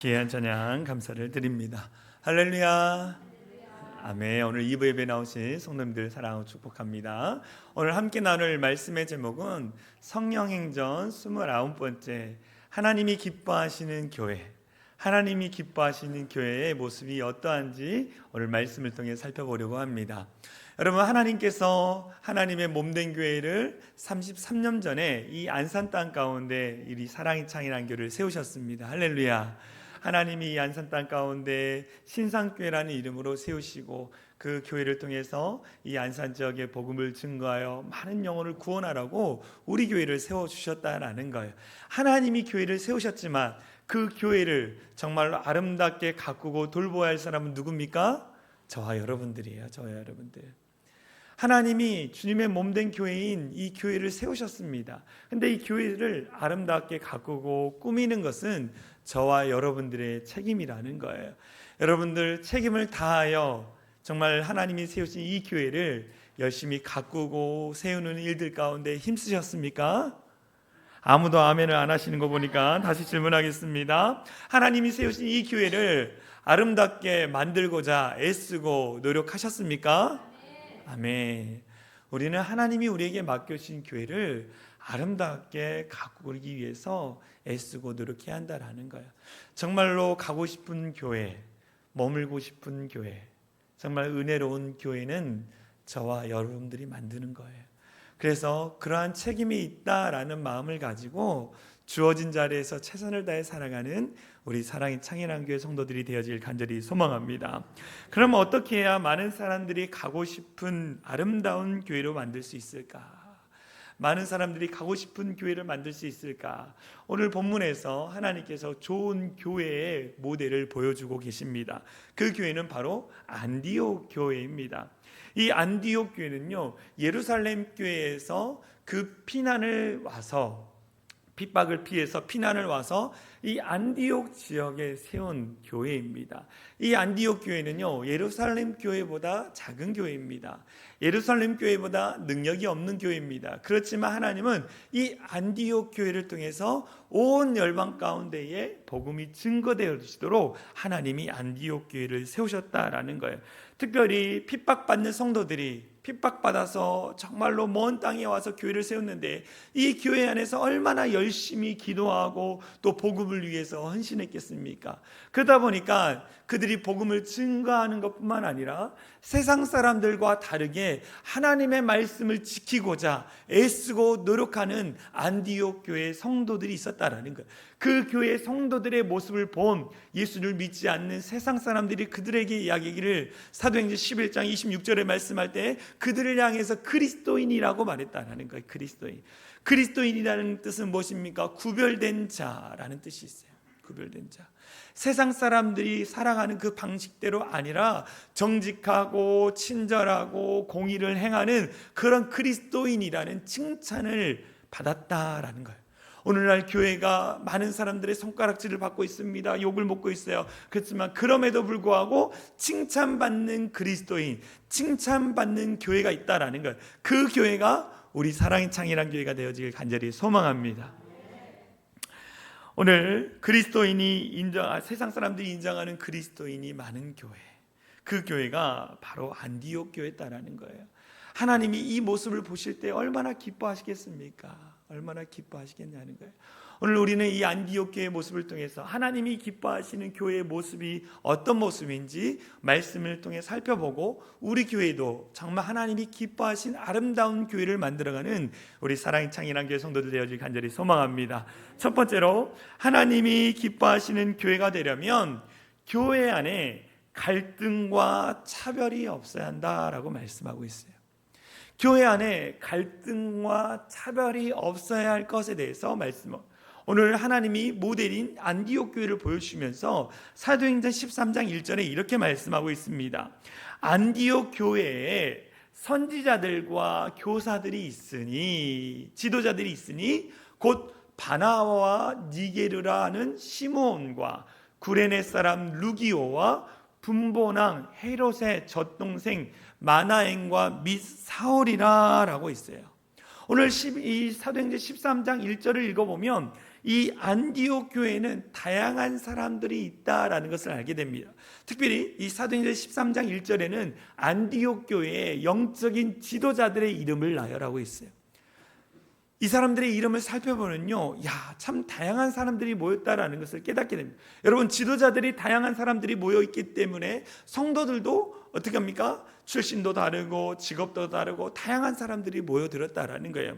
귀한 찬양 감사를 드립니다. 할렐루야. 아멘. 오늘 2부 예배 나오신 성도님들 사랑하고 축복합니다. 오늘 함께 나눌 말씀의 제목은 성령행전 29번째 하나님이 기뻐하시는 교회. 하나님이 기뻐하시는 교회의 모습이 어떠한지 오늘 말씀을 통해 살펴보려고 합니다. 여러분, 하나님께서 하나님의 몸된 교회를 33년 전에 이 안산 땅 가운데 이 사랑의 창이라는 교회를 세우셨습니다. 할렐루야. 하나님이 이 안산 땅 가운데 신상교회라는 이름으로 세우시고 그 교회를 통해서 이 안산 지역에 복음을 증거하여 많은 영혼을 구원하라고 우리 교회를 세워주셨다라는 거예요. 하나님이 교회를 세우셨지만 그 교회를 정말로 아름답게 가꾸고 돌보아야 할 사람은 누굽니까? 저와 여러분들이에요. 저와 여러분들. 하나님이 주님의 몸된 교회인 이 교회를 세우셨습니다. 근데 이 교회를 아름답게 가꾸고 꾸미는 것은 저와 여러분들의 책임이라는 거예요. 여러분들 책임을 다하여 정말 하나님이 세우신 이 교회를 열심히 가꾸고 세우는 일들 가운데 힘쓰셨습니까? 아무도 아멘을 안 하시는 거 보니까 다시 질문하겠습니다. 하나님이 세우신 이 교회를 아름답게 만들고자 애쓰고 노력하셨습니까? 아멘. 우리는 하나님이 우리에게 맡겨주신 교회를 아름답게 가꾸기 위해서 애쓰고 노력해야 한다라는 거예요. 정말로 가고 싶은 교회, 머물고 싶은 교회, 정말 은혜로운 교회는 저와 여러분들이 만드는 거예요. 그래서 그러한 책임이 있다라는 마음을 가지고 주어진 자리에서 최선을 다해 살아가는 우리 사랑의 창현한 교회 성도들이 되어질 간절히 소망합니다. 그럼 어떻게 해야 많은 사람들이 가고 싶은 아름다운 교회로 만들 수 있을까? 많은 사람들이 가고 싶은 교회를 만들 수 있을까? 오늘 본문에서 하나님께서 좋은 교회의 모델을 보여주고 계십니다. 그 교회는 바로 안디옥 교회입니다. 이 안디옥 교회는요, 예루살렘 교회에서 그 피난을 와서 핍박을 피해서 피난을 와서 이 안디옥 지역에 세운 교회입니다. 이 안디옥 교회는요, 예루살렘 교회보다 작은 교회입니다. 예루살렘 교회보다 능력이 없는 교회입니다. 그렇지만 하나님은 이 안디옥 교회를 통해서 온 열방 가운데에 복음이 증거되어지도록 하나님이 안디옥 교회를 세우셨다라는 거예요. 특별히 핍박받는 성도들이 핍박받아서 정말로 먼 땅에 와서 교회를 세웠는데 이 교회 안에서 얼마나 열심히 기도하고 또 복음을 위해서 헌신했겠습니까? 그러다 보니까 그들이 복음을 증거하는 것뿐만 아니라 세상 사람들과 다르게 하나님의 말씀을 지키고자 애쓰고 노력하는 안디옥 교회의 성도들이 있었다라는 거예요. 그 교회의 성도들의 모습을 본 예수를 믿지 않는 세상 사람들이 그들에게 이야기를 사도행전 11장 26절에 말씀할 때 그들을 향해서 그리스도인이라고 말했다라는 거예요. 그리스도인이라는 뜻은 무엇입니까? 구별된 자라는 뜻이 있어요. 구별된 자. 세상 사람들이 살아가는 그 방식대로 아니라 정직하고 친절하고 공의를 행하는 그런 그리스도인이라는 칭찬을 받았다라는 거예요. 오늘날 교회가 많은 사람들의 손가락질을 받고 있습니다. 욕을 먹고 있어요. 그렇지만 그럼에도 불구하고 칭찬받는 그리스도인, 칭찬받는 교회가 있다라는 것. 그 교회가 우리 사랑의 창이란 교회가 되어지길 간절히 소망합니다. 오늘 그리스도인이 세상 사람들이 인정하는 그리스도인이 많은 교회, 그 교회가 바로 안디옥 교회다라는 거예요. 하나님이 이 모습을 보실 때 얼마나 기뻐하시겠습니까? 얼마나 기뻐하시겠냐는 거예요. 오늘 우리는 이 안디옥 교회의 모습을 통해서 하나님이 기뻐하시는 교회의 모습이 어떤 모습인지 말씀을 통해 살펴보고 우리 교회도 정말 하나님이 기뻐하신 아름다운 교회를 만들어가는 우리 사랑의 창이란 교회 성도들 되어질 간절히 소망합니다. 첫 번째로 하나님이 기뻐하시는 교회가 되려면 교회 안에 갈등과 차별이 없어야 한다라고 말씀하고 있어요. 교회 안에 갈등과 차별이 없어야 할 것에 대해서 오늘 하나님이 모델인 안디옥 교회를 보여주시면서 사도행전 13장 1절에 이렇게 말씀하고 있습니다. 안디옥 교회에 선지자들과 교사들이 있으니, 지도자들이 있으니 곧 바나바와 니게르라는 시므온과 구레네 사람 루기오와 분보랑 헤롯의 젖동생 마나엔과 및 사울이라 라고 있어요. 오늘 이 사도행전 13장 1절을 읽어보면 이 안디옥 교회에는 다양한 사람들이 있다라는 것을 알게 됩니다. 특별히 이 사도행전 13장 1절에는 안디옥 교회의 영적인 지도자들의 이름을 나열하고 있어요. 이 사람들의 이름을 살펴보면요, 참 다양한 사람들이 모였다라는 것을 깨닫게 됩니다. 여러분, 지도자들이 다양한 사람들이 모여 있기 때문에 성도들도 어떻게 합니까? 출신도 다르고 직업도 다르고 다양한 사람들이 모여들었다라는 거예요.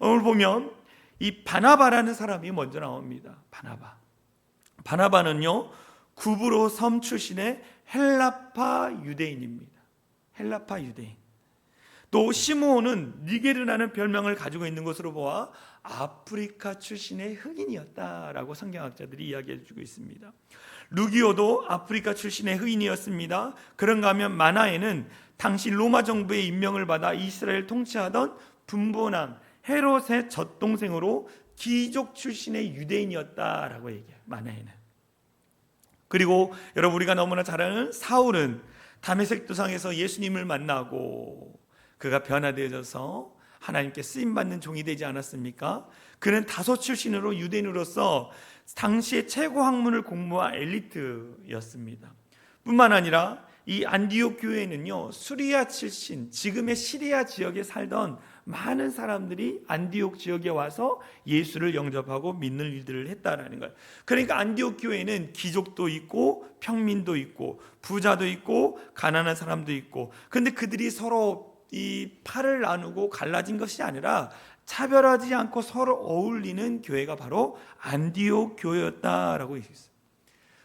오늘 보면 이 바나바라는 사람이 먼저 나옵니다. 바나바는요, 구브로 섬 출신의 헬라파 유대인입니다. 헬라파 유대인. 또 시므온은 니게르라는 별명을 가지고 있는 것으로 보아 아프리카 출신의 흑인이었다라고 성경학자들이 이야기해 주고 있습니다. 루기오도 아프리카 출신의 흑인이었습니다. 그런가 하면 마나에는 당시 로마 정부의 임명을 받아 이스라엘 통치하던 분봉왕 헤롯의 젖동생으로 귀족 출신의 유대인이었다라고 얘기해요. 마나에는. 그리고 여러분, 우리가 너무나 잘 아는 사울은 다메섹 도상에서 예수님을 만나고 그가 변화되어져서 하나님께 쓰임받는 종이 되지 않았습니까? 그는 다소 출신으로 유대인으로서 당시의 최고 학문을 공부한 엘리트였습니다. 뿐만 아니라 이 안디옥 교회는요, 수리아 출신, 지금의 시리아 지역에 살던 많은 사람들이 안디옥 지역에 와서 예수를 영접하고 믿는 일들을 했다라는 거예요. 그러니까 안디옥 교회는 귀족도 있고 평민도 있고 부자도 있고 가난한 사람도 있고, 근데 그들이 서로 이 팔을 나누고 갈라진 것이 아니라 차별하지 않고 서로 어울리는 교회가 바로 안디옥 교회였다라고 얘기했어요.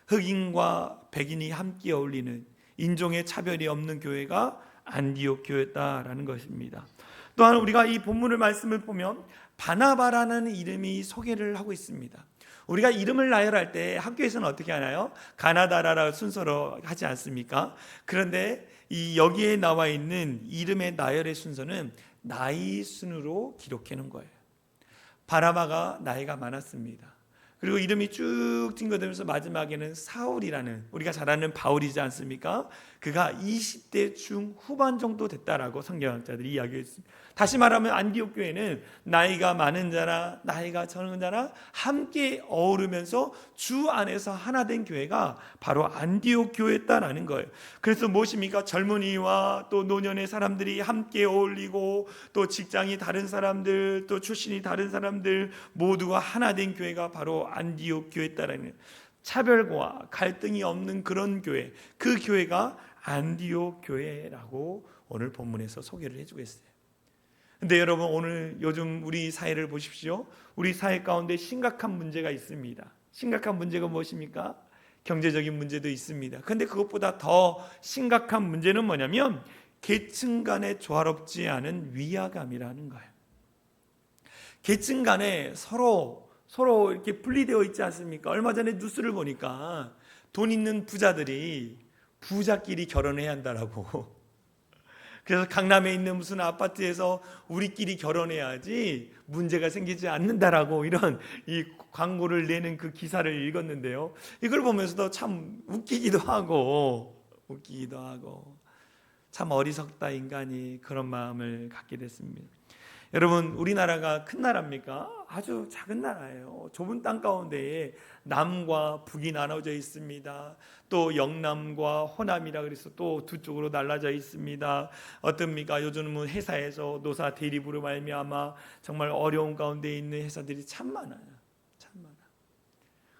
흑인과 백인이 함께 어울리는 인종의 차별이 없는 교회가 안디옥 교회였다라는 것입니다. 또한 우리가 이 본문의 말씀을 보면 바나바라는 이름이 소개를 하고 있습니다. 우리가 이름을 나열할 때 학교에서는 어떻게 하나요? 가나다라라 순서로 하지 않습니까? 그런데 이 여기에 나와 있는 이름의 나열의 순서는 나이 순으로 기록해 놓은 거예요. 바나바가 나이가 많았습니다. 그리고 이름이 쭉 찡거들면서 마지막에는 사울이라는, 우리가 잘 아는 바울이지 않습니까? 그가 20대 중후반 정도 됐다라고 성경학자들이 이야기했습니다. 다시 말하면 안디옥 교회는 나이가 많은 자나 나이가 적은 자나 함께 어우르면서 주 안에서 하나 된 교회가 바로 안디옥 교회였다라는 거예요. 그래서 무엇입니까? 젊은이와 또 노년의 사람들이 함께 어울리고 또 직장이 다른 사람들, 또 출신이 다른 사람들 모두가 하나 된 교회가 바로 안디옥 교회였다라는 거예요. 차별과 갈등이 없는 그런 교회, 그 교회가 안디옥 교회라고 오늘 본문에서 소개를 해주고 있어요. 근데 여러분, 오늘 요즘 우리 사회를 보십시오. 우리 사회 가운데 심각한 문제가 있습니다. 심각한 문제가 무엇입니까? 경제적인 문제도 있습니다. 그런데 그것보다 더 심각한 문제는 뭐냐면 계층 간에 조화롭지 않은 위화감이라는 거예요. 계층 간에 서로 이렇게 분리되어 있지 않습니까? 얼마 전에 뉴스를 보니까 돈 있는 부자들이 부자끼리 결혼해야 한다라고. 그래서 강남에 있는 무슨 아파트에서 우리끼리 결혼해야지 문제가 생기지 않는다라고 이런 이 광고를 내는 그 기사를 읽었는데요. 이걸 보면서도 참 웃기기도 하고 참 어리석다 인간이, 그런 마음을 갖게 됐습니다. 여러분, 우리나라가 큰 나라입니까? 아주 작은 나라예요. 좁은 땅 가운데에 남과 북이 나눠져 있습니다. 또 영남과 호남이라 그래서 또 두 쪽으로 날라져 있습니다. 어떻습니까? 요즘은 회사에서 노사 대립으로 말미암아 정말 어려운 가운데 있는 회사들이 참 많아요.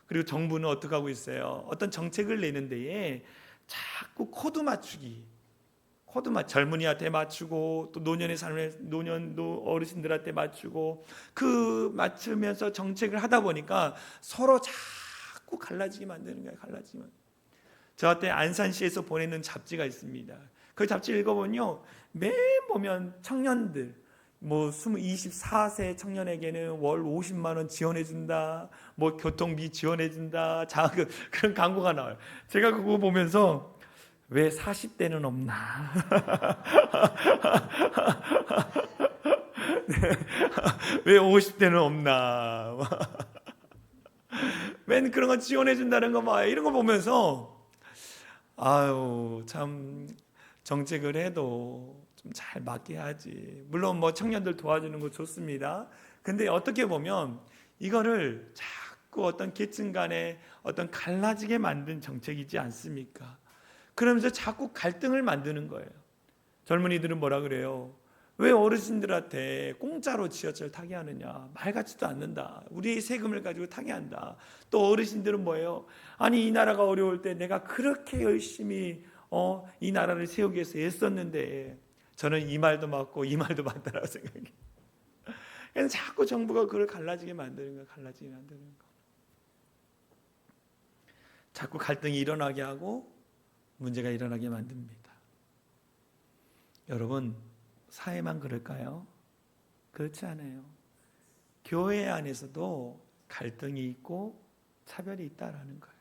그리고 정부는 어떻게 하고 있어요? 어떤 정책을 내는 데에 자꾸 코드 맞추기, 젊은이한테 맞추고 또 노년도 어르신들한테 맞추고, 그 맞추면서 정책을 하다 보니까 서로 자꾸 갈라지게 만드는 거예요. 저한테 안산시에서 보내는 잡지가 있습니다. 그 잡지 읽어보면요, 매일 보면 청년들, 24세 청년에게는 월 50만 원 지원해준다, 교통비 지원해준다, 자금, 그런 광고가 나와요. 제가 그거 보면서 왜 40대는 없나? 왜 50대는 없나? 맨 그런 거 지원해준다는 거 이런 거 보면서 참 정책을 해도 좀 잘 맞게 하지. 물론 청년들 도와주는 거 좋습니다. 근데 어떻게 보면 이거를 자꾸 어떤 계층 간에 어떤 갈라지게 만든 정책이지 않습니까? 그러면서 자꾸 갈등을 만드는 거예요. 젊은이들은 뭐라 그래요? 왜 어르신들한테 공짜로 지하철 타게 하느냐? 말 같지도 않는다. 우리의 세금을 가지고 타게 한다. 또 어르신들은 뭐예요? 아니 이 나라가 어려울 때 내가 그렇게 열심히 이 나라를 세우기 위해서 애썼는데, 저는 이 말도 맞고 이 말도 맞다라고 생각해요. 그래서 자꾸 정부가 그걸 갈라지게 만드는 거예요. 갈라지게 만드는 거. 자꾸 갈등이 일어나게 하고 문제가 일어나게 만듭니다. 여러분, 사회만 그럴까요? 그렇지 않아요. 교회 안에서도 갈등이 있고 차별이 있다라는 거예요.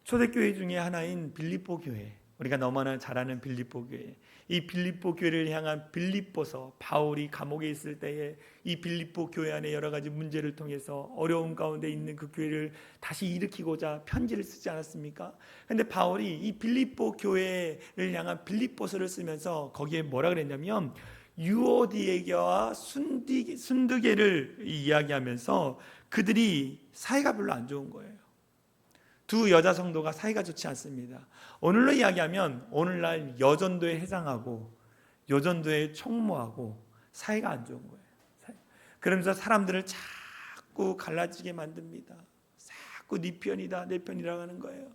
초대교회 중에 하나인 빌립보 교회, 우리가 너무나 잘 아는 빌립보 교회, 이 빌립보 교회를 향한 빌립보서, 바울이 감옥에 있을 때에 이 빌립보 교회 안에 여러 가지 문제를 통해서 어려움 가운데 있는 그 교회를 다시 일으키고자 편지를 쓰지 않았습니까? 그런데 바울이 이 빌립보 교회를 향한 빌립보서를 쓰면서 거기에 뭐라 그랬냐면 유오디에게와 순두계를 이야기하면서 그들이 사이가 별로 안 좋은 거예요. 두 여자 성도가 사이가 좋지 않습니다. 오늘로 이야기하면 오늘날 여전도에 해당하고 여전도에 총무하고 사이가 안 좋은 거예요. 그러면서 사람들을 자꾸 갈라지게 만듭니다. 자꾸 네 편이다 내 편이라고 하는 거예요.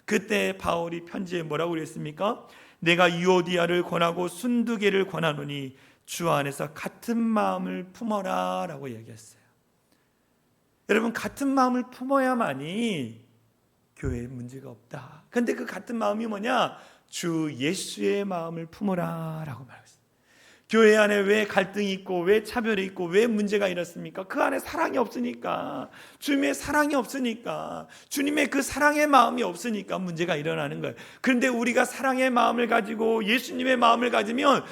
그때 바울이 편지에 뭐라고 그랬습니까? 내가 유오디아를 권하고 순두계를 권하노니 주 안에서 같은 마음을 품어라 라고 얘기했어요. 여러분, 같은 마음을 품어야만이 교회에 문제가 없다. 근데 그 같은 마음이 뭐냐? 주 예수의 마음을 품어라 라고 말했어요. 교회 안에 왜 갈등이 있고 왜 차별이 있고 왜 문제가 일었습니까? 그 안에 사랑이 없으니까, 주님의 사랑이 없으니까, 주님의 그 사랑의 마음이 없으니까 문제가 일어나는 거예요. 그런데 우리가 사랑의 마음을 가지고 예수님의 마음을 가지면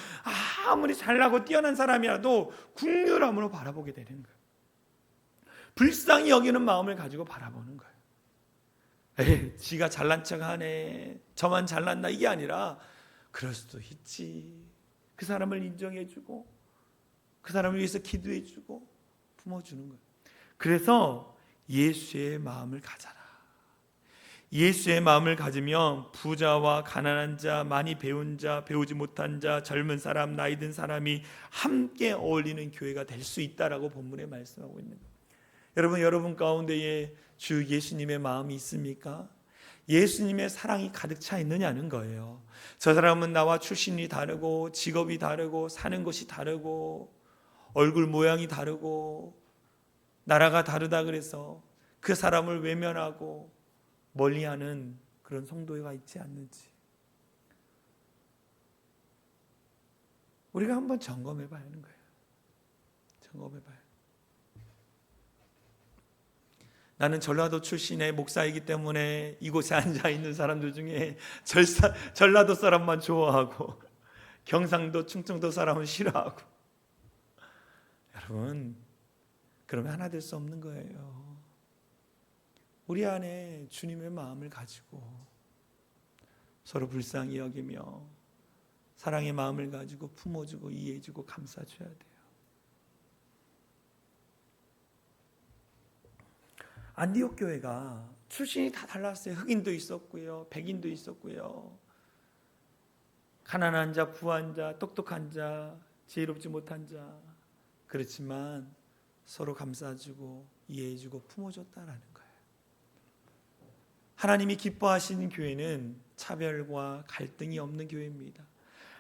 아무리 잘나고 뛰어난 사람이라도 국률함으로 바라보게 되는 거예요. 불쌍히 여기는 마음을 가지고 바라보는 거예요. 에이, 지가 잘난 척하네, 저만 잘났나, 이게 아니라 그럴 수도 있지. 그 사람을 인정해주고 그 사람을 위해서 기도해주고 품어주는 거예요. 그래서 예수의 마음을 가져라. 예수의 마음을 가지면 부자와 가난한 자, 많이 배운 자, 배우지 못한 자, 젊은 사람, 나이 든 사람이 함께 어울리는 교회가 될 수 있다라고 본문에 말씀하고 있는 거예요. 여러분 가운데에 주 예수님의 마음이 있습니까? 예수님의 사랑이 가득 차 있느냐는 거예요. 저 사람은 나와 출신이 다르고 직업이 다르고 사는 것이 다르고 얼굴 모양이 다르고 나라가 다르다 그래서 그 사람을 외면하고 멀리하는 그런 성도가 있지 않는지 우리가 한번 점검해 봐야 하는 거예요. 점검해 봐요. 나는 전라도 출신의 목사이기 때문에 이곳에 앉아 있는 사람들 중에 전라도 사람만 좋아하고 경상도, 충청도 사람은 싫어하고, 여러분, 그러면 하나 될 수 없는 거예요. 우리 안에 주님의 마음을 가지고 서로 불쌍히 여기며 사랑의 마음을 가지고 품어주고 이해해주고 감싸줘야 돼요. 안디옥 교회가 출신이 다 달랐어요. 흑인도 있었고요, 백인도 있었고요, 가난한 자, 부한 자, 똑똑한 자, 지혜롭지 못한 자, 그렇지만 서로 감싸주고 이해해주고 품어줬다라는 거예요. 하나님이 기뻐하시는 교회는 차별과 갈등이 없는 교회입니다.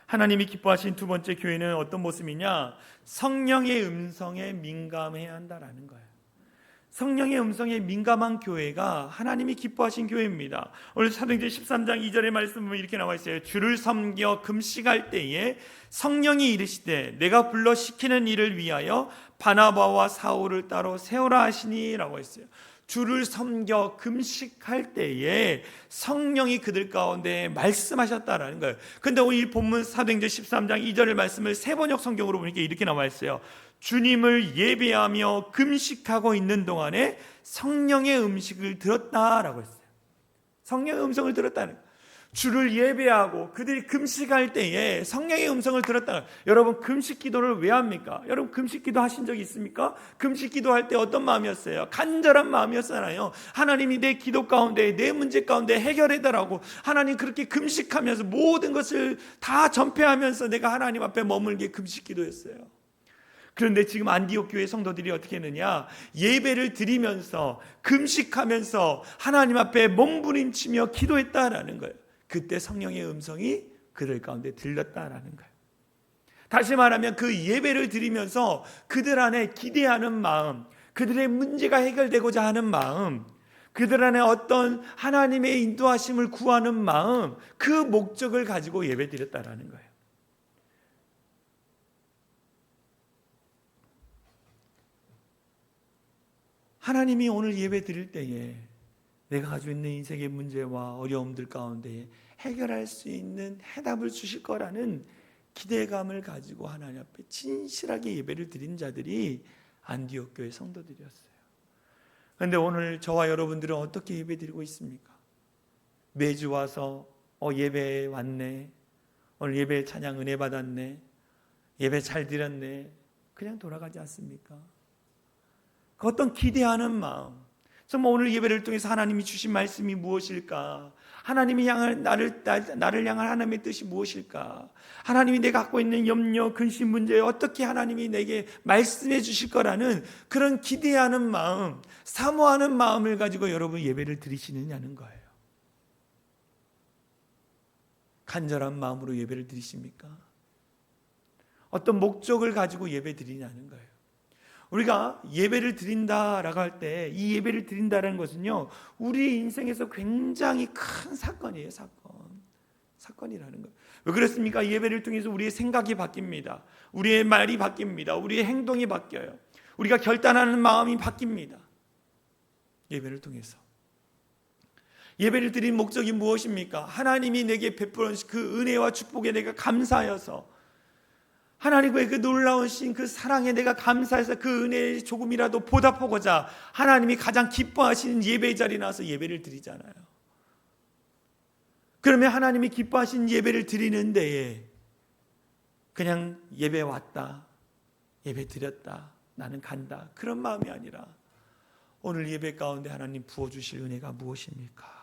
하나님이 기뻐하신 두 번째 교회는 어떤 모습이냐? 성령의 음성에 민감해야 한다라는 거예요. 성령의 음성에 민감한 교회가 하나님이 기뻐하신 교회입니다. 오늘 사도행전 13장 2절의 말씀은 이렇게 나와 있어요. 주를 섬겨 금식할 때에 성령이 이르시되 내가 불러 시키는 일을 위하여 바나바와 사울을 따로 세우라 하시니 라고 했어요. 주를 섬겨 금식할 때에 성령이 그들 가운데 말씀하셨다라는 거예요. 그런데 오늘 이 본문 사도행전 13장 2절의 말씀을 세번역 성경으로 보니까 이렇게 나와 있어요. 주님을 예배하며 금식하고 있는 동안에 성령의 음식을 들었다라고 했어요. 성령의 음성을 들었다는 거예요. 주를 예배하고 그들이 금식할 때에 성령의 음성을 들었다. 여러분, 금식 기도를 왜 합니까? 여러분, 금식 기도 하신 적이 있습니까? 금식 기도할 때 어떤 마음이었어요? 간절한 마음이었잖아요. 하나님이 내 기도 가운데, 내 문제 가운데 해결해달라고. 하나님, 그렇게 금식하면서 모든 것을 다 전폐하면서 내가 하나님 앞에 머물게 금식 기도했어요. 그런데 지금 안디옥 교회 성도들이 어떻게 했느냐? 예배를 드리면서 금식하면서 하나님 앞에 몸부림치며 기도했다라는 거예요. 그때 성령의 음성이 그들 가운데 들렸다라는 거예요. 다시 말하면 그 예배를 드리면서 그들 안에 기대하는 마음, 그들의 문제가 해결되고자 하는 마음, 그들 안에 어떤 하나님의 인도하심을 구하는 마음, 그 목적을 가지고 예배 드렸다라는 거예요. 하나님이 오늘 예배 드릴 때에 내가 가지고 있는 인생의 문제와 어려움들 가운데 해결할 수 있는 해답을 주실 거라는 기대감을 가지고 하나님 앞에 진실하게 예배를 드린 자들이 안디옥 교회 성도들이었어요. 그런데 오늘 저와 여러분들은 어떻게 예배 드리고 있습니까? 매주 와서 예배에 왔네, 오늘 예배 찬양 은혜 받았네, 예배 잘 드렸네, 그냥 돌아가지 않습니까? 그 어떤 기대하는 마음, 정말 오늘 예배를 통해서 하나님이 주신 말씀이 무엇일까? 하나님이 향할 나를 향한 하나님의 뜻이 무엇일까? 하나님이 내가 갖고 있는 염려, 근심 문제에 어떻게 하나님이 내게 말씀해 주실 거라는 그런 기대하는 마음, 사모하는 마음을 가지고 여러분 예배를 드리시느냐는 거예요. 간절한 마음으로 예배를 드리십니까? 어떤 목적을 가지고 예배 드리냐는 거예요. 우리가 예배를 드린다라고 할 때 이 예배를 드린다라는 것은요, 우리 인생에서 굉장히 큰 사건이에요. 사건이라는 거예요. 왜 그렇습니까? 예배를 통해서 우리의 생각이 바뀝니다. 우리의 말이 바뀝니다. 우리의 행동이 바뀌어요. 우리가 결단하는 마음이 바뀝니다. 예배를 통해서. 예배를 드린 목적이 무엇입니까? 하나님이 내게 베풀어 주신 그 은혜와 축복에 내가 감사하여서, 하나님의 그 놀라우신 그 사랑에 내가 감사해서 그 은혜에 조금이라도 보답하고자 하나님이 가장 기뻐하시는 예배의 자리에 나와서 예배를 드리잖아요. 그러면 하나님이 기뻐하시는 예배를 드리는 데에 그냥 예배 왔다, 예배 드렸다, 나는 간다, 그런 마음이 아니라 오늘 예배 가운데 하나님 부어주실 은혜가 무엇입니까?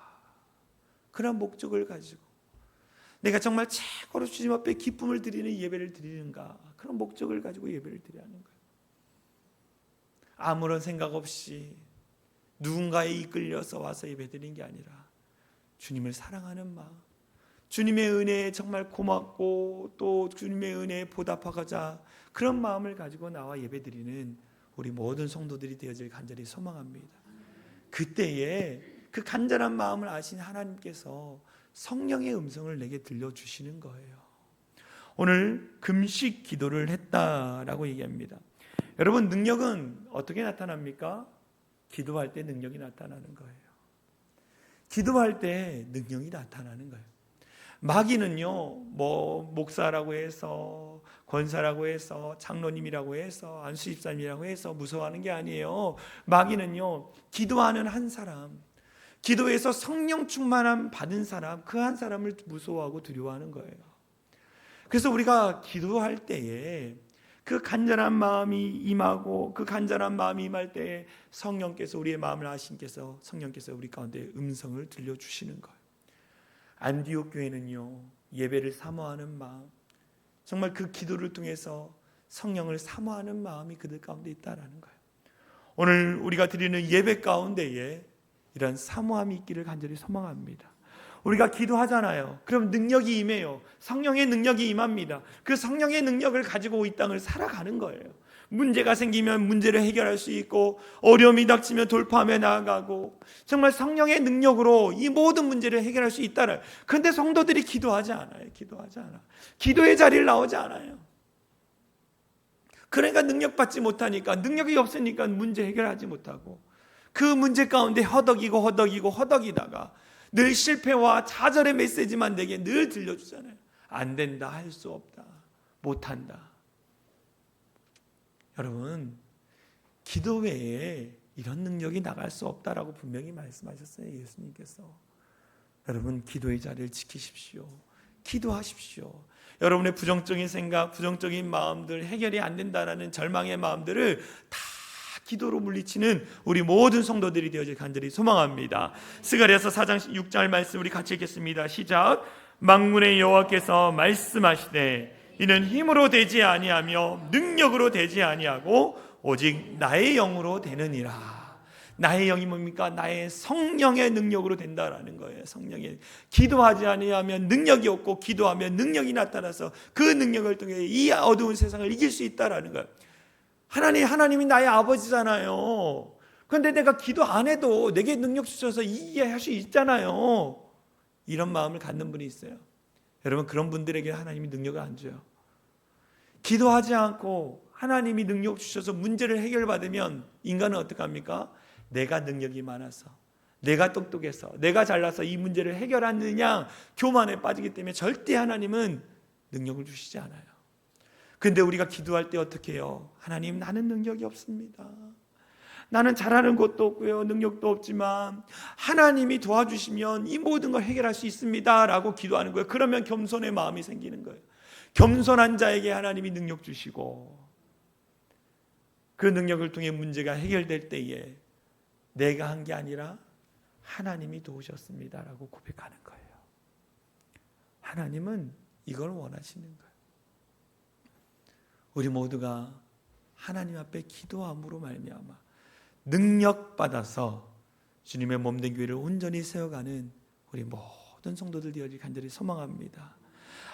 그런 목적을 가지고 내가 정말 최고로 주님 앞에 기쁨을 드리는 예배를 드리는가, 그런 목적을 가지고 예배를 드려야 하는 거예요. 아무런 생각 없이 누군가에 이끌려서 와서 예배 드리는 게 아니라 주님을 사랑하는 마음, 주님의 은혜에 정말 고맙고 또 주님의 은혜에 보답하고자 그런 마음을 가지고 나와 예배 드리는 우리 모든 성도들이 되어질 간절히 소망합니다. 그때에 그 간절한 마음을 아신 하나님께서 성령의 음성을 내게 들려주시는 거예요. 오늘 금식 기도를 했다라고 얘기합니다. 여러분, 능력은 어떻게 나타납니까? 기도할 때 능력이 나타나는 거예요. 기도할 때 능력이 나타나는 거예요. 마귀는요, 목사라고 해서, 권사라고 해서, 장로님이라고 해서, 안수집사님이라고 해서 무서워하는 게 아니에요. 마귀는요, 기도하는 한 사람, 기도에서 성령 충만함 받은 사람, 그 한 사람을 무서워하고 두려워하는 거예요. 그래서 우리가 기도할 때에 그 간절한 마음이 임하고 그 간절한 마음이 임할 때에 성령께서 우리의 마음을 아신께서 성령께서 우리 가운데 음성을 들려주시는 거예요. 안디옥 교회는요, 예배를 사모하는 마음, 정말 그 기도를 통해서 성령을 사모하는 마음이 그들 가운데 있다라는 거예요. 오늘 우리가 드리는 예배 가운데에 이런 사모함이 있기를 간절히 소망합니다. 우리가 기도하잖아요. 그럼 능력이 임해요. 성령의 능력이 임합니다. 그 성령의 능력을 가지고 이 땅을 살아가는 거예요. 문제가 생기면 문제를 해결할 수 있고, 어려움이 닥치면 돌파하며 나아가고, 정말 성령의 능력으로 이 모든 문제를 해결할 수 있다는. 그런데 성도들이 기도하지 않아요. 기도의 자리를 나오지 않아요. 그러니까 능력받지 못하니까, 능력이 없으니까 문제 해결하지 못하고, 그 문제 가운데 허덕이다가 늘 실패와 좌절의 메시지만 내게 늘 들려주잖아요. 안 된다, 할 수 없다, 못한다. 여러분, 기도 외에 이런 능력이 나갈 수 없다라고 분명히 말씀하셨어요, 예수님께서. 여러분, 기도의 자리를 지키십시오. 기도하십시오. 여러분의 부정적인 생각, 부정적인 마음들, 해결이 안 된다라는 절망의 마음들을 다 기도로 물리치는 우리 모든 성도들이 되어질 간절히 소망합니다. 스가랴서 4장 6절 말씀 우리 같이 읽겠습니다. 시작. 만군의 여호와께서 말씀하시되 이는 힘으로 되지 아니하며 능력으로 되지 아니하고 오직 나의 영으로 되느니라. 나의 영이 뭡니까? 나의 성령의 능력으로 된다라는 거예요. 성령의, 기도하지 아니하면 능력이 없고 기도하면 능력이 나타나서 그 능력을 통해 이 어두운 세상을 이길 수 있다라는 거예요. 하나님이 나의 아버지잖아요. 그런데 내가 기도 안 해도 내게 능력 주셔서 이해할 수 있잖아요. 이런 마음을 갖는 분이 있어요. 여러분, 그런 분들에게 하나님이 능력을 안 줘요. 기도하지 않고 하나님이 능력 주셔서 문제를 해결받으면 인간은 어떻게 합니까? 내가 능력이 많아서, 내가 똑똑해서, 내가 잘나서 이 문제를 해결하느냐 교만에 빠지기 때문에 절대 하나님은 능력을 주시지 않아요. 근데 우리가 기도할 때 어떻게 해요? 하나님, 나는 능력이 없습니다. 나는 잘하는 것도 없고요, 능력도 없지만 하나님이 도와주시면 이 모든 걸 해결할 수 있습니다 라고 기도하는 거예요. 그러면 겸손의 마음이 생기는 거예요. 겸손한 자에게 하나님이 능력 주시고 그 능력을 통해 문제가 해결될 때에 내가 한 게 아니라 하나님이 도우셨습니다 라고 고백하는 거예요. 하나님은 이걸 원하시는 거예요. 우리 모두가 하나님 앞에 기도함으로 말미암아 능력 받아서 주님의 몸된 교회를 온전히 세워가는 우리 모든 성도들 되어질 간절히 소망합니다.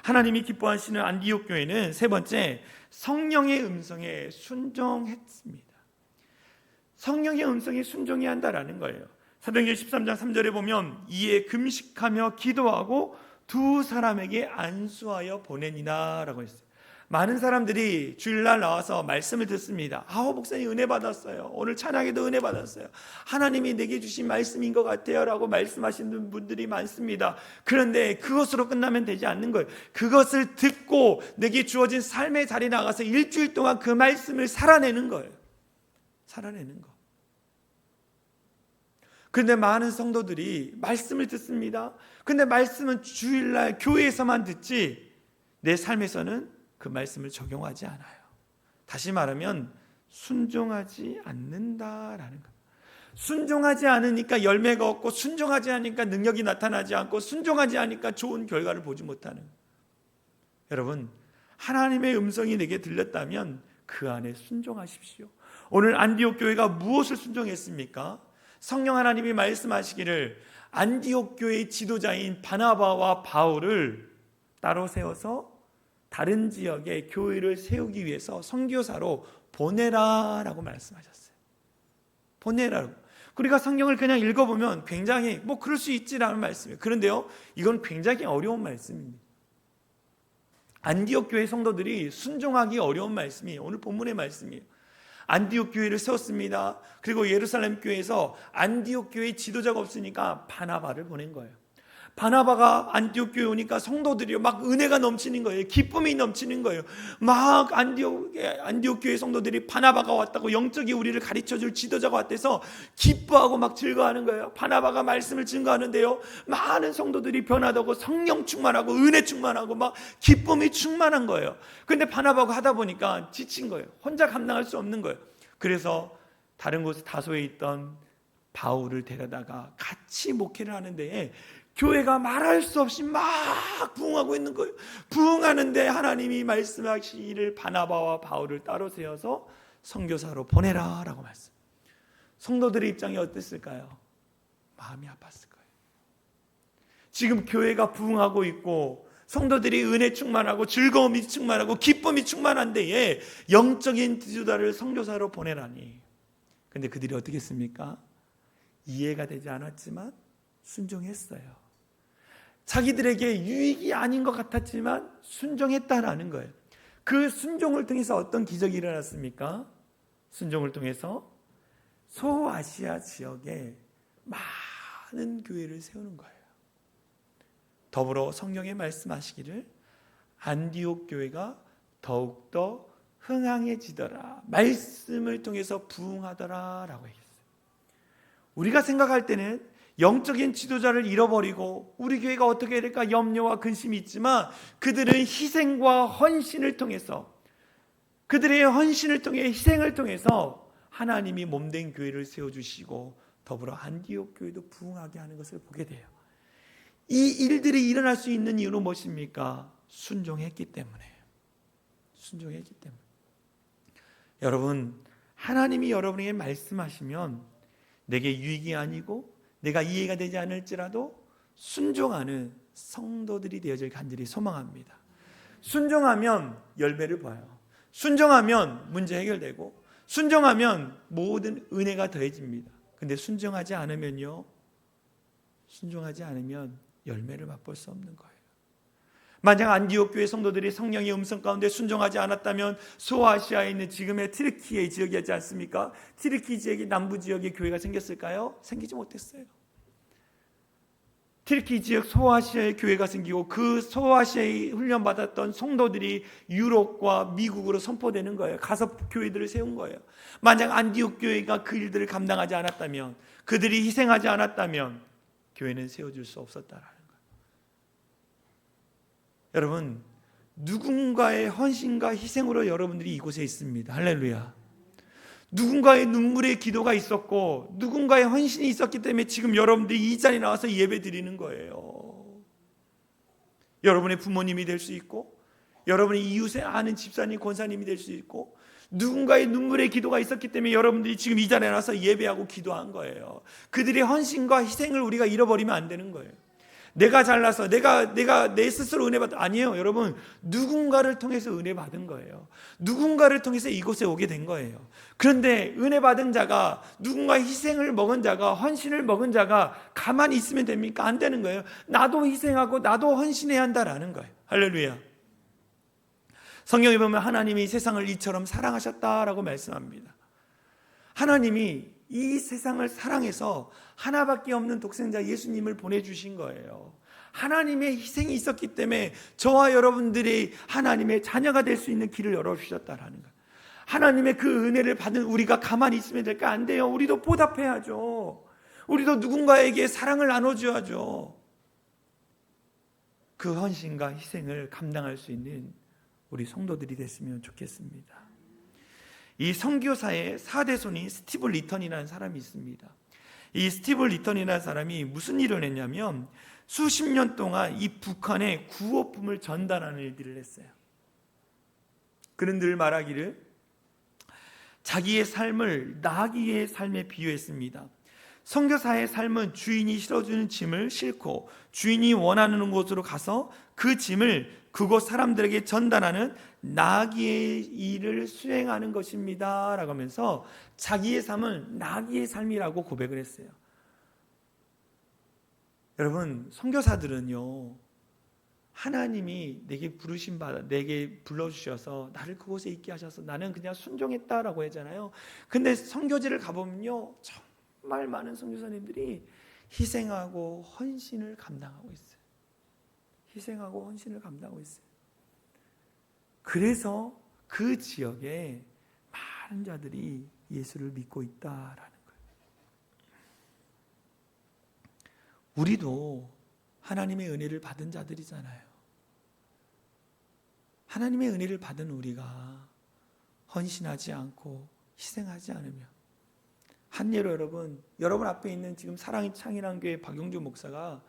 하나님이 기뻐하시는 안디옥 교회는 세 번째, 성령의 음성에 순종했습니다. 성령의 음성에 순종해야 한다라는 거예요. 사도행전 13장 3절에 보면 이에 금식하며 기도하고 두 사람에게 안수하여 보내니라 라고 했어요. 많은 사람들이 주일날 나와서 말씀을 듣습니다. 목사님 은혜 받았어요. 오늘 찬양에도 은혜 받았어요. 하나님이 내게 주신 말씀인 것 같아요 라고 말씀하시는 분들이 많습니다. 그런데 그것으로 끝나면 되지 않는 거예요. 그것을 듣고 내게 주어진 삶의 자리에 나가서 일주일 동안 그 말씀을 살아내는 거예요. 살아내는 거. 그런데 많은 성도들이 말씀을 듣습니다. 근데 말씀은 주일날 교회에서만 듣지 내 삶에서는 그 말씀을 적용하지 않아요. 다시 말하면 순종하지 않는다라는 것. 순종하지 않으니까 열매가 없고, 순종하지 않으니까 능력이 나타나지 않고, 순종하지 않으니까 좋은 결과를 보지 못하는. 여러분, 하나님의 음성이 내게 들렸다면 그 안에 순종하십시오. 오늘 안디옥 교회가 무엇을 순종했습니까? 성령 하나님이 말씀하시기를 안디옥 교회의 지도자인 바나바와 바울을 따로 세워서 다른 지역에 교회를 세우기 위해서 선교사로 보내라 라고 말씀하셨어요. 보내라고. 우리가 성경을 그냥 읽어보면 굉장히 그럴 수 있지라는 말씀이에요. 그런데요, 이건 굉장히 어려운 말씀입니다. 안디옥 교회 성도들이 순종하기 어려운 말씀이 오늘 본문의 말씀이에요. 안디옥 교회를 세웠습니다. 그리고 예루살렘 교회에서 안디옥 교회 지도자가 없으니까 바나바를 보낸 거예요. 바나바가 안디옥 교회 오니까 성도들이 막 은혜가 넘치는 거예요. 기쁨이 넘치는 거예요. 막 안디옥 교회 성도들이 바나바가 왔다고, 영적이 우리를 가르쳐줄 지도자가 왔대서 기뻐하고 막 즐거워하는 거예요. 바나바가 말씀을 증거하는데요, 많은 성도들이 변화되고 성령 충만하고 은혜 충만하고 막 기쁨이 충만한 거예요. 그런데 바나바가 하다 보니까 지친 거예요. 혼자 감당할 수 없는 거예요. 그래서 다른 곳 다소에 있던 바울을 데려다가 같이 목회를 하는데 교회가 말할 수 없이 막 부흥하고 있는 거예요. 부흥하는데 하나님이 말씀하시기를 바나바와 바울을 따로 세워서 선교사로 보내라 라고 말씀. 성도들의 입장이 어땠을까요? 마음이 아팠을 거예요. 지금 교회가 부흥하고 있고 성도들이 은혜 충만하고 즐거움이 충만하고 기쁨이 충만한 데에 영적인 지도자를 선교사로 보내라니. 근데 그들이 어떻게 했습니까? 이해가 되지 않았지만 순종했어요. 자기들에게 유익이 아닌 것 같았지만 순종했다라는 거예요. 그 순종을 통해서 어떤 기적이 일어났습니까? 순종을 통해서 소아시아 지역에 많은 교회를 세우는 거예요. 더불어 성경에 말씀하시기를 안디옥 교회가 더욱더 흥황해지더라, 말씀을 통해서 부흥하더라 라고 얘기했어요. 우리가 생각할 때는 영적인 지도자를 잃어버리고 우리 교회가 어떻게 될까 염려와 근심이 있지만 그들은 희생과 헌신을 통해서, 그들의 헌신을 통해 희생을 통해서 하나님이 몸된 교회를 세워주시고 더불어 안디옥 교회도 부흥하게 하는 것을 보게 돼요. 이 일들이 일어날 수 있는 이유는 무엇입니까? 순종했기 때문에. 순종했기 때문에. 여러분, 하나님이 여러분에게 말씀하시면 내게 유익이 아니고 내가 이해가 되지 않을지라도 순종하는 성도들이 되어질 간절히 소망합니다. 순종하면 열매를 봐요. 순종하면 문제 해결되고, 순종하면 모든 은혜가 더해집니다. 근데 순종하지 않으면요, 순종하지 않으면 열매를 맛볼 수 없는 거예요. 만약 안디옥 교회 성도들이 성령의 음성 가운데 순종하지 않았다면 소아시아에 있는 지금의 튀르키예 지역이 있지 않습니까? 튀르키 지역의 남부 지역에 교회가 생겼을까요? 생기지 못했어요. 튀르키 지역 소아시아에 교회가 생기고 그 소아시아에 훈련받았던 성도들이 유럽과 미국으로 선포되는 거예요. 가서 교회들을 세운 거예요. 만약 안디옥 교회가 그 일들을 감당하지 않았다면, 그들이 희생하지 않았다면 교회는 세워질 수 없었다라는 거예요. 여러분, 누군가의 헌신과 희생으로 여러분들이 이곳에 있습니다. 할렐루야. 누군가의 눈물의 기도가 있었고 누군가의 헌신이 있었기 때문에 지금 여러분들이 이 자리에 나와서 예배 드리는 거예요. 여러분의 부모님이 될 수 있고, 여러분의 이웃에 아는 집사님, 권사님이 될 수 있고, 누군가의 눈물의 기도가 있었기 때문에 여러분들이 지금 이 자리에 나와서 예배하고 기도한 거예요. 그들의 헌신과 희생을 우리가 잃어버리면 안 되는 거예요. 내가 잘나서 내가 내 스스로 은혜 받, 아니에요. 여러분, 누군가를 통해서 은혜 받은 거예요. 누군가를 통해서 이곳에 오게 된 거예요. 그런데 은혜 받은 자가, 누군가의 희생을 먹은 자가, 헌신을 먹은 자가 가만히 있으면 됩니까? 안 되는 거예요. 나도 희생하고 나도 헌신해야 한다라는 거예요. 할렐루야. 성경에 보면 하나님이 세상을 이처럼 사랑하셨다라고 말씀합니다. 하나님이 이 세상을 사랑해서 하나밖에 없는 독생자 예수님을 보내주신 거예요. 하나님의 희생이 있었기 때문에 저와 여러분들이 하나님의 자녀가 될 수 있는 길을 열어주셨다라는 거예요. 하나님의 그 은혜를 받은 우리가 가만히 있으면 될까? 안 돼요. 우리도 보답해야죠. 우리도 누군가에게 사랑을 나눠줘야죠. 그 헌신과 희생을 감당할 수 있는 우리 성도들이 됐으면 좋겠습니다. 이 선교사의 4대 손인 스티브 리턴이라는 사람이 있습니다. 이 스티브 리턴이라는 사람이 무슨 일을 했냐면 수십 년 동안 이 북한에 구호품을 전달하는 일들을 했어요. 그는 늘 말하기를 자기의 삶을 나귀의 삶에 비유했습니다. 선교사의 삶은 주인이 실어주는 짐을 싣고 주인이 원하는 곳으로 가서 그 짐을 그곳 사람들에게 전달하는 나귀의 일을 수행하는 것입니다 라고 하면서 자기의 삶은 나귀의 삶이라고 고백을 했어요. 여러분, 선교사들은요, 하나님이 내게 부르신 바, 내게 불러주셔서 나를 그곳에 있게 하셔서 나는 그냥 순종했다라고 하잖아요. 근데 선교지를 가보면요, 정말 많은 선교사님들이 희생하고 헌신을 감당하고 있어요. 희생하고 헌신을 감당하고 있어요. 그래서 그 지역에 많은 자들이 예수를 믿고 있다라는 거예요. 우리도 하나님의 은혜를 받은 자들이잖아요. 하나님의 은혜를 받은 우리가 헌신하지 않고 희생하지 않으면, 한 예로 여러분 앞에 있는 지금 사랑의 창이란 교회 박용주 목사가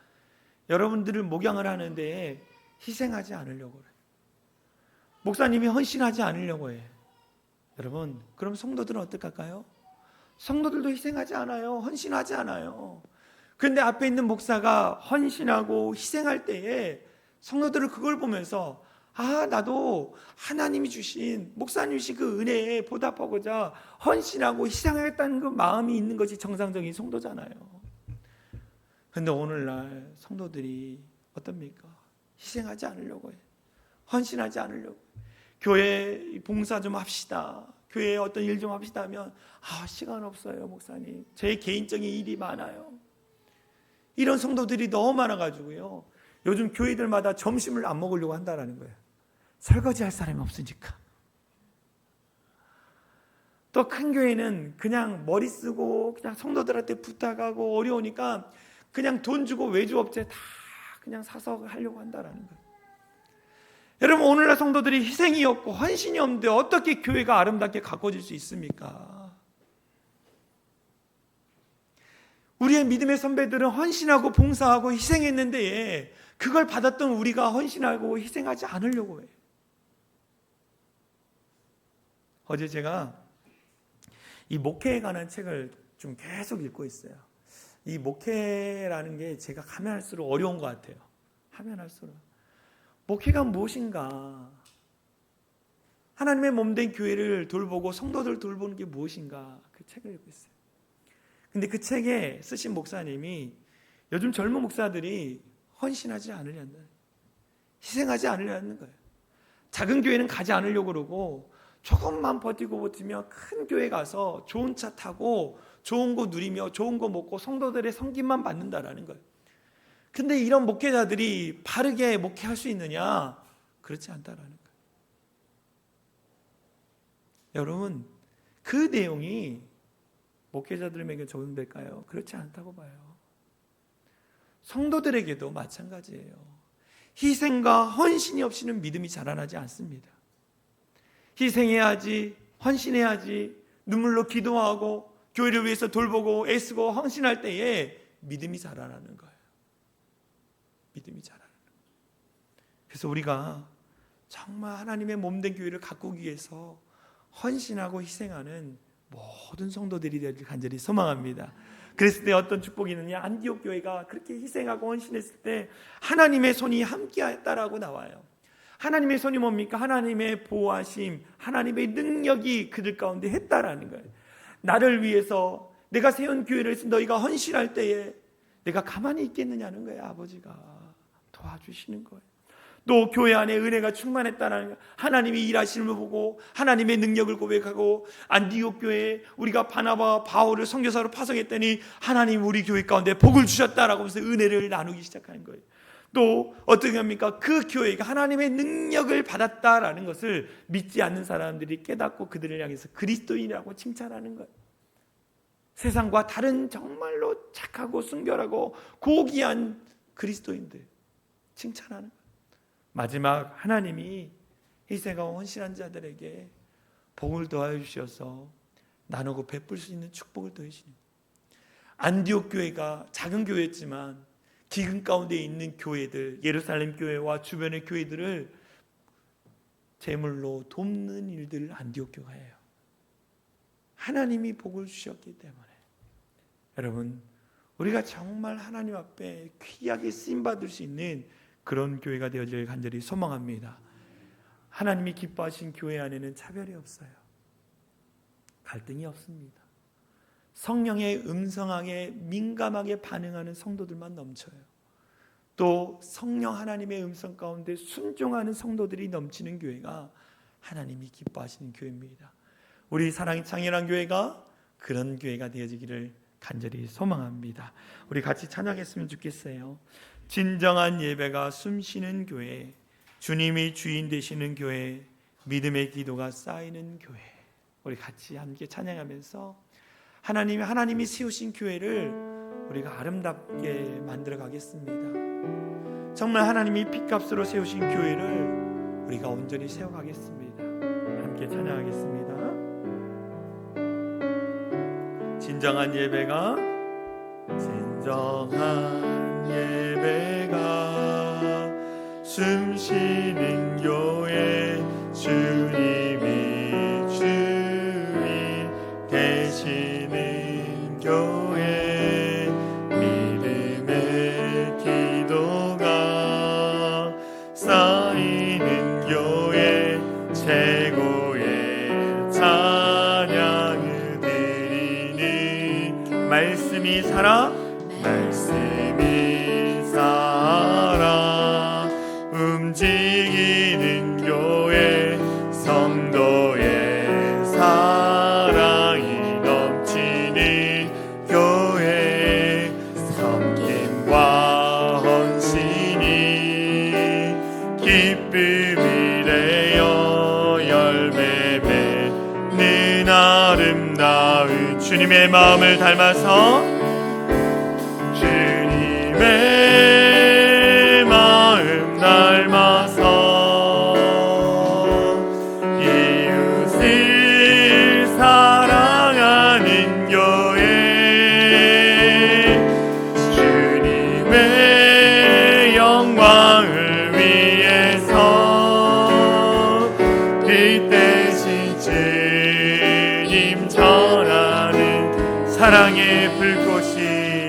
여러분들을 목양을 하는데 희생하지 않으려고 그래요. 목사님이 헌신하지 않으려고 해요. 여러분, 그럼 성도들은 어떡할까요? 성도들도 희생하지 않아요. 헌신하지 않아요. 그런데 앞에 있는 목사가 헌신하고 희생할 때에 성도들은 그걸 보면서 나도 하나님이 주신, 목사님이 주신 그 은혜에 보답하고자 헌신하고 희생하겠다는 그 마음이 있는 것이 정상적인 성도잖아요. 그런데 오늘날 성도들이 어떻습니까? 희생하지 않으려고 해요. 헌신하지 않으려고. 교회 봉사 좀 합시다, 교회에 어떤 일 좀 합시다 하면 시간 없어요 목사님, 제 개인적인 일이 많아요. 이런 성도들이 너무 많아가지고요, 요즘 교회들마다 점심을 안 먹으려고 한다는 거예요. 설거지 할 사람이 없으니까. 또 큰 교회는 그냥 머리 쓰고 그냥 성도들한테 부탁하고 어려우니까 그냥 돈 주고 외주업체 다 그냥 사서 하려고 한다라는 거예요. 여러분, 오늘날 성도들이 희생이 없고 헌신이 없는데 어떻게 교회가 아름답게 가꿔질 수 있습니까? 우리의 믿음의 선배들은 헌신하고 봉사하고 희생했는데 그걸 받았던 우리가 헌신하고 희생하지 않으려고 해요. 어제 제가 이 목회에 관한 책을 좀 계속 읽고 있어요. 이 목회라는 게 제가 가면 할수록 어려운 것 같아요. 하면 할수록. 목회가 무엇인가? 하나님의 몸된 교회를 돌보고 성도들 돌보는 게 무엇인가? 그 책을 읽고 있어요. 근데 그 책에 쓰신 목사님이 요즘 젊은 목사들이 헌신하지 않으려는, 희생하지 않으려는 거예요. 작은 교회는 가지 않으려고 그러고 조금만 버티면 큰 교회 가서 좋은 차 타고 좋은 거 누리며 좋은 거 먹고 성도들의 섬김만 받는다라는 거예요. 근데 이런 목회자들이 바르게 목회할 수 있느냐? 그렇지 않다라는 거예요. 여러분, 그 내용이 목회자들에게 적용될까요? 그렇지 않다고 봐요. 성도들에게도 마찬가지예요. 희생과 헌신이 없이는 믿음이 자라나지 않습니다. 희생해야지, 헌신해야지, 눈물로 기도하고 교회를 위해서 돌보고 애쓰고 헌신할 때에 믿음이 자라나는 거예요. 믿음이 자라나는 거예요. 그래서 우리가 정말 하나님의 몸된 교회를 가꾸기 위해서 헌신하고 희생하는 모든 성도들이 되길 간절히 소망합니다. 그랬을 때 어떤 축복이 있느냐? 안디옥 교회가 그렇게 희생하고 헌신했을 때 하나님의 손이 함께했다라고 나와요. 하나님의 손이 뭡니까? 하나님의 보호하심, 하나님의 능력이 그들 가운데 했다라는 거예요. 나를 위해서 내가 세운 교회를 너희가 헌신할 때에 내가 가만히 있겠느냐는 거예요. 아버지가 도와주시는 거예요. 또 교회 안에 은혜가 충만했다는 거예요. 하나님이 일하시는 걸 보고 하나님의 능력을 고백하고 안디옥 교회에 우리가 바나바와 바울을 선교사로 파송했더니 하나님 우리 교회 가운데 복을 주셨다라고 하면서 은혜를 나누기 시작하는 거예요. 또 어떻게 합니까? 그 교회가 하나님의 능력을 받았다라는 것을 믿지 않는 사람들이 깨닫고 그들을 향해서 그리스도인이라고 칭찬하는 거예요. 세상과 다른 정말로 착하고 순결하고 고귀한 그리스도인들 칭찬하는 거예요. 마지막 하나님이 희생하고 헌신한 자들에게 복을 더하여 주셔서 나누고 베풀 수 있는 축복을 더해 주시는 거예요. 안디옥 교회가 작은 교회였지만 기근 가운데 있는 교회들, 예루살렘 교회와 주변의 교회들을 제물로 돕는 일들을 안디옥 교회가 해요. 하나님이 복을 주셨기 때문에. 여러분, 우리가 정말 하나님 앞에 귀하게 쓰임받을 수 있는 그런 교회가 되어질 간절히 소망합니다. 하나님이 기뻐하신 교회 안에는 차별이 없어요. 갈등이 없습니다. 성령의 음성하게 민감하게 반응하는 성도들만 넘쳐요. 또 성령 하나님의 음성 가운데 순종하는 성도들이 넘치는 교회가 하나님이 기뻐하시는 교회입니다. 우리 사랑의 창현한 교회가 그런 교회가 되어지기를 간절히 소망합니다. 우리 같이 찬양했으면 좋겠어요. 진정한 예배가 숨쉬는 교회, 주님이 주인 되시는 교회, 믿음의 기도가 쌓이는 교회. 우리 같이 함께 찬양하면서 하나님이 세우신 교회를 우리가 아름답게 만들어 가겠습니다. 정말 하나님이 핏값으로 세우신 교회를 우리가 온전히 세워가겠습니다. 함께 찬양하겠습니다. 진정한 예배가 숨쉬는 교회, 주님이 주인 되시는 교회, 믿음의 기도가 쌓이는 교회, 최고의 찬양을 드리는 말씀이 살아 움직이는 교회, 성도의 사랑이 넘치는 교회, 섬김과 헌신이 기쁨이 되어 열매 맺는 아름다운 주님의 마음을 닮아서 주님 영광을 위해서 빛 대신 주님 전하는 사랑의 불꽃이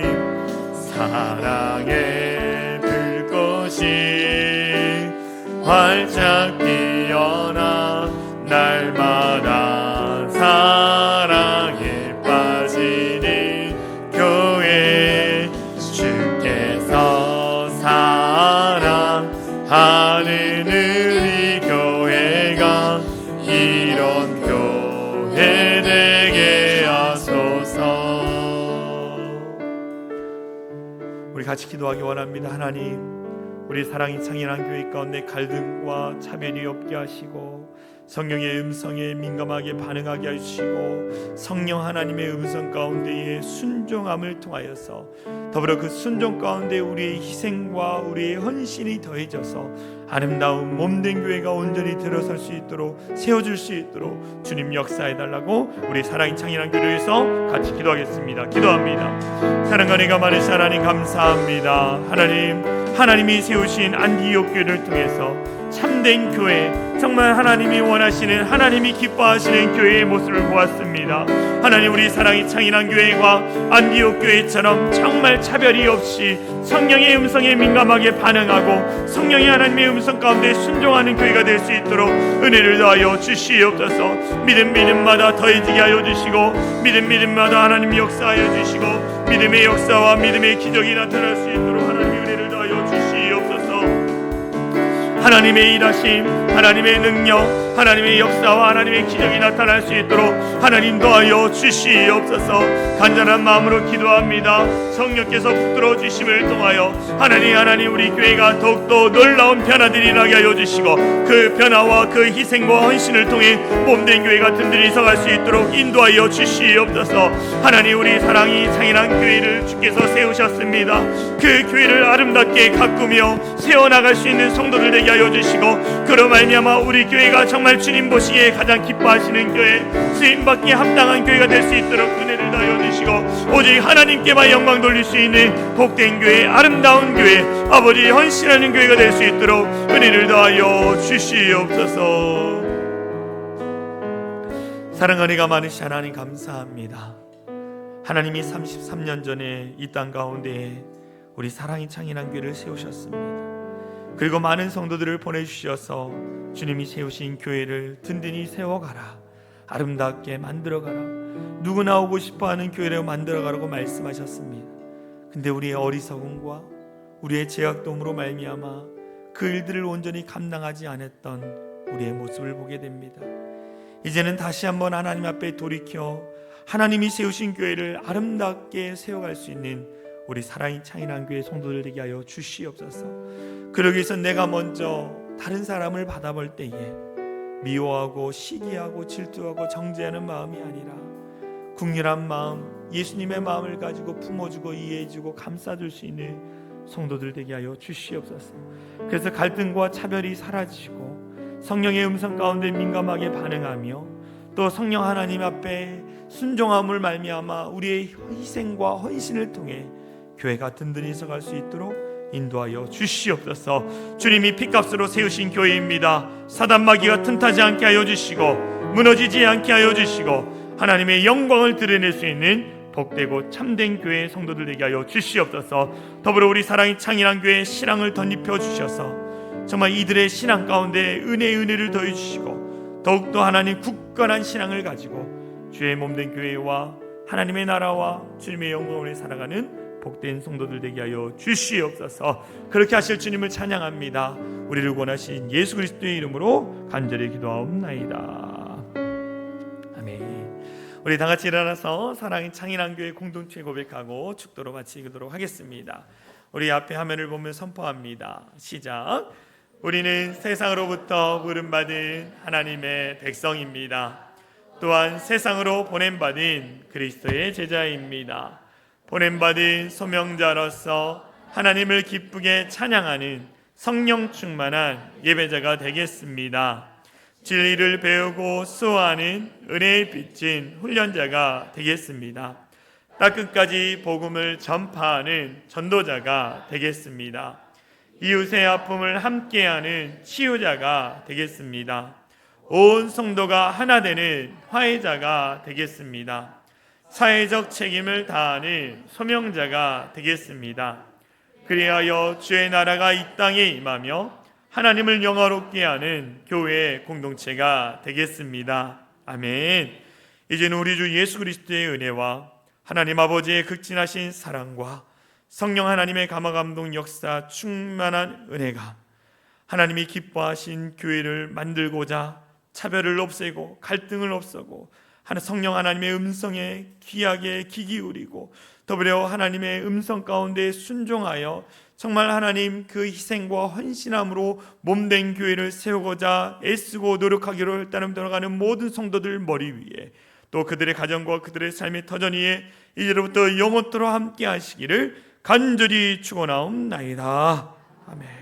활짝 피어나 날마다 사랑에 빠지는 교회 주께서 사랑하는 우리 교회가 이런 교회 되게 하소서. 우리 같이 기도하기 원합니다. 하나님, 우리 사랑이 창현한 교회 가운데 갈등과 차별이 없게 하시고 성령의 음성에 민감하게 반응하게 하시고 성령 하나님의 음성 가운데에 순종함을 통하여서 더불어 그 순종 가운데 우리의 희생과 우리의 헌신이 더해져서 아름다운 몸된 교회가 온전히 들어설 수 있도록 세워줄 수 있도록 주님 역사해달라고 우리 사랑이 창현한 교회를 위해서 같이 기도하겠습니다. 기도합니다. 사랑과 은혜가 많으신 하나님 감사합니다. 하나님이 세우신 안디옥 교회를 통해서 참된 교회, 정말 하나님이 원하시는, 하나님이 기뻐하시는 교회의 모습을 보았습니다. 하나님, 우리 사랑이 창인한 교회와 안디옥 교회처럼 정말 차별이 없이 성령의 음성에 민감하게 반응하고 성령의 하나님의 음성 가운데 순종하는 교회가 될 수 있도록 은혜를 더하여 주시옵소서. 믿음마다 더해지게 하여 주시고 믿음마다 하나님이 역사하여 주시고 믿음의 역사와 믿음의 기적이 나타날 수 있도록 하나님의 은혜를 더하여 주시옵소서. 하나님의 일하심, 하나님의 능력, 하나님의 역사와 하나님의 기적이 나타날 수 있도록 하나님 도와여 주시옵소서. 간절한 마음으로 기도합니다. 성령께서 붙들어 주심을 통하여 하나님 우리 교회가 더욱더 놀라운 변화들이 일어나게 하여 주시고 그 변화와 그 희생과 헌신을 통해 몸된 교회가 든든히 서갈 수 있도록 인도하여 주시옵소서. 하나님, 우리 사랑이 창인한 교회를 주께서 세우셨습니다. 그 교회를 아름답게 가꾸며 세워나갈 수 있는 성도들 되게 하여 주시고 그로 말미암아 우리 교회가 정말 주님 보시기에 가장 기뻐하시는 교회, 쓰임받기에 합당한 교회가 될 수 있도록 은혜를 더하여 주시고 오직 하나님께만 영광 돌릴 수 있는 복된 교회, 아름다운 교회, 아버지 헌신하는 교회가 될 수 있도록 은혜를 더하여 주시옵소서. 사랑과 은혜가 많으신 하나님 감사합니다. 하나님이 33년 전에 이 땅 가운데 우리 사랑이 창인한 교회를 세우셨습니다. 그리고 많은 성도들을 보내주셔서 주님이 세우신 교회를 든든히 세워가라, 아름답게 만들어가라, 누구나 오고 싶어하는 교회를 만들어가라고 말씀하셨습니다. 근데 우리의 어리석음과 우리의 죄악됨으로 말미암아 그 일들을 온전히 감당하지 않았던 우리의 모습을 보게 됩니다. 이제는 다시 한번 하나님 앞에 돌이켜 하나님이 세우신 교회를 아름답게 세워갈 수 있는 우리 사랑이 창인한 교회 성도들 되게 하여 주시옵소서. 그러기 위해서 내가 먼저 다른 사람을 받아볼 때에 미워하고 시기하고 질투하고 정죄하는 마음이 아니라 국률한 마음, 예수님의 마음을 가지고 품어주고 이해해주고 감싸줄 수 있는 성도들 되게 하여 주시옵소서. 그래서 갈등과 차별이 사라지고 성령의 음성 가운데 민감하게 반응하며 또 성령 하나님 앞에 순종함을 말미암아 우리의 희생과 헌신을 통해 교회가 든든히 서갈 수 있도록 인도하여 주시옵소서. 주님이 핏값으로 세우신 교회입니다. 사단 마귀가 틈타지 않게 하여 주시고 무너지지 않게 하여 주시고 하나님의 영광을 드러낼 수 있는 복되고 참된 교회 성도들 되게 하여 주시옵소서. 더불어 우리 사랑이 창인한 교회에 신앙을 덧입혀 주셔서 정말 이들의 신앙 가운데 은혜를 더해 주시고 더욱더 하나님 굳건한 신앙을 가지고 주의 몸된 교회와 하나님의 나라와 주님의 영광을 살아가는 복된 성도들 되게 하여 주시옵소서. 그렇게 하실 주님을 찬양합니다. 우리를 원하신 예수 그리스도의 이름으로 간절히 기도하옵나이다. 아멘. 우리 다 같이 일어나서 사랑의 창인한 교회 공동체 고백하고 축도로 마치도록 하겠습니다. 우리 앞에 화면을 보며 선포합니다. 시작. 우리는 세상으로부터 부름받은 하나님의 백성입니다. 또한 세상으로 보냄받은 그리스도의 제자입니다. 보냄받은 소명자로서 하나님을 기쁘게 찬양하는 성령 충만한 예배자가 되겠습니다. 진리를 배우고 수호하는 은혜에 빚진 훈련자가 되겠습니다. 땅끝까지 복음을 전파하는 전도자가 되겠습니다. 이웃의 아픔을 함께하는 치유자가 되겠습니다. 온 성도가 하나 되는 화해자가 되겠습니다. 사회적 책임을 다하는 소명자가 되겠습니다. 그리하여 주의 나라가 이 땅에 임하며 하나님을 영화롭게 하는 교회의 공동체가 되겠습니다. 아멘. 이제는 우리 주 예수 그리스도의 은혜와 하나님 아버지의 극진하신 사랑과 성령 하나님의 감화감동 역사 충만한 은혜가 하나님이 기뻐하신 교회를 만들고자 차별을 없애고 갈등을 없애고 성령 하나님의 음성에 귀하게 귀 기울이고 더불어 하나님의 음성 가운데 순종하여 정말 하나님 그 희생과 헌신함으로 몸된 교회를 세우고자 애쓰고 노력하기로 따름 돌아가는 모든 성도들 머리 위에 또 그들의 가정과 그들의 삶의 터전 위에 이제로부터 영원토록 함께 하시기를 간절히 축원하옵나이다. 아멘.